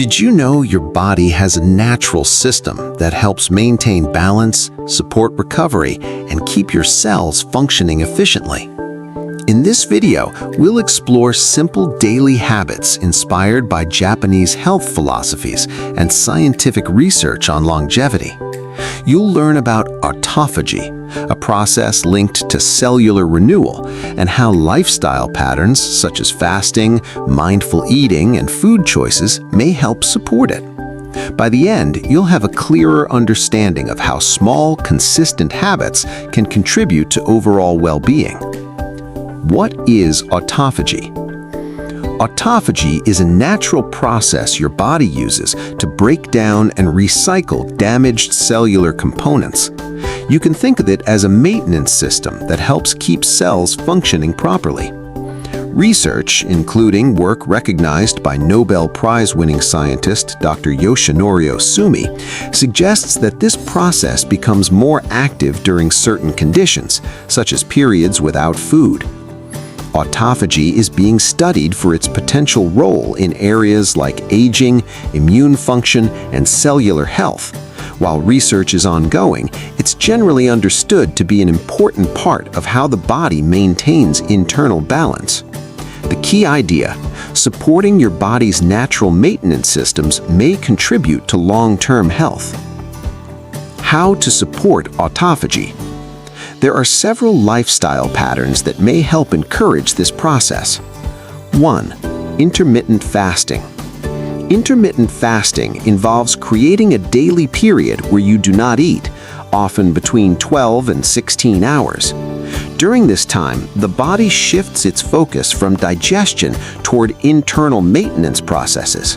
Did you know your body has a natural system that helps maintain balance, support recovery, and keep your cells functioning efficiently? In this video, we'll explore simple daily habits inspired by Japanese health philosophies and scientific research on longevity. You'll learn about autophagy, a process linked to cellular renewal, and how lifestyle patterns such as fasting, mindful eating, and food choices may help support it. By the end, you'll have a clearer understanding of how small, consistent habits can contribute to overall well-being. What is autophagy? Autophagy is a natural process your body uses to break down and recycle damaged cellular components. You can think of it as a maintenance system that helps keep cells functioning properly. Research, including work recognized by Nobel Prize-winning scientist Dr. Yoshinori Ohsumi, suggests that this process becomes more active during certain conditions, such as periods without food. Autophagy is being studied for its potential role in areas like aging, immune function, and cellular health. While research is ongoing, it's generally understood to be an important part of how the body maintains internal balance. The key idea: supporting your body's natural maintenance systems may contribute to long-term health. How to support autophagy? There are several lifestyle patterns that may help encourage this process. 1. Intermittent fasting. Intermittent fasting involves creating a daily period where you do not eat, often between 12 and 16 hours. During this time, the body shifts its focus from digestion toward internal maintenance processes.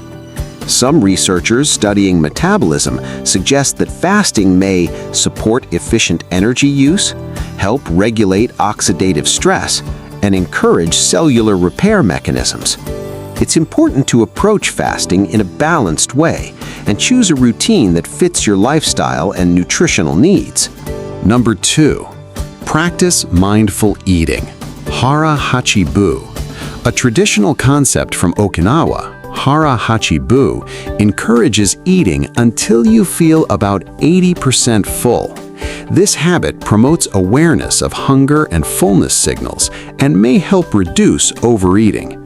Some researchers studying metabolism suggest that fasting may support efficient energy use, help regulate oxidative stress, and encourage cellular repair mechanisms. It's important to approach fasting in a balanced way and choose a routine that fits your lifestyle and nutritional needs. Number 2. Practice mindful eating. Hara Hachibu. A traditional concept from Okinawa, Hara Hachibu encourages eating until you feel about 80% full. This habit promotes awareness of hunger and fullness signals and may help reduce overeating.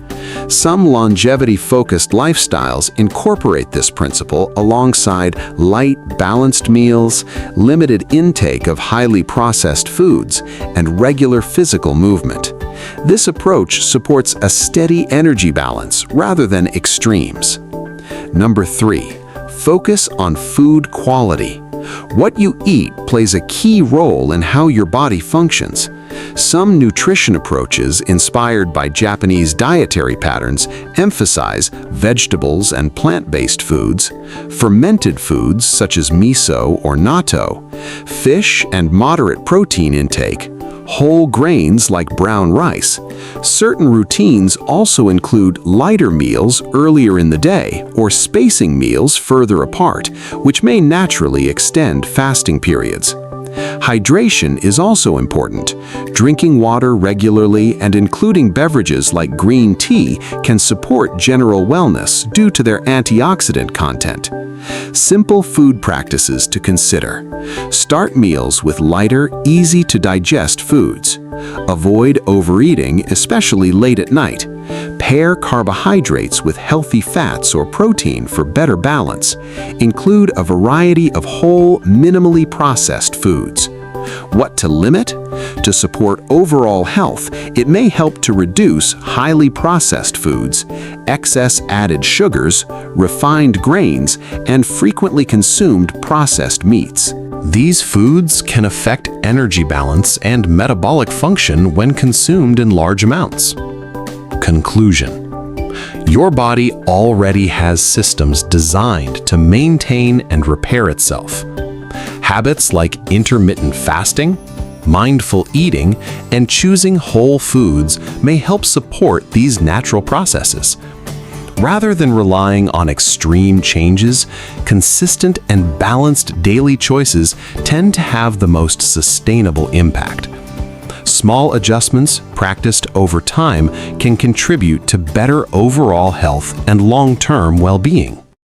Some longevity-focused lifestyles incorporate this principle alongside light, balanced meals, limited intake of highly processed foods, and regular physical movement. This approach supports a steady energy balance rather than extremes. Number 3. Focus on food quality. What you eat plays a key role in how your body functions. Some nutrition approaches inspired by Japanese dietary patterns emphasize vegetables and plant-based foods, fermented foods such as miso or natto, fish and moderate protein intake, whole grains like brown rice. Certain routines also include lighter meals earlier in the day or spacing meals further apart, which may naturally extend fasting periods. Hydration is also important. Drinking water regularly and including beverages like green tea can support general wellness due to their antioxidant content. Simple food practices to consider. Start meals with lighter, easy-to-digest foods. Avoid overeating, especially late at night. Pair carbohydrates with healthy fats or protein for better balance. Include a variety of whole, minimally processed foods. What to limit? To support overall health, it may help to reduce highly processed foods, excess added sugars, refined grains, and frequently consumed processed meats. These foods can affect energy balance and metabolic function when consumed in large amounts. Conclusion: your body already has systems designed to maintain and repair itself. Habits like intermittent fasting, mindful eating, and choosing whole foods may help support these natural processes. Rather than relying on extreme changes, consistent and balanced daily choices tend to have the most sustainable impact. Small adjustments practiced over time can contribute to better overall health and long-term well-being.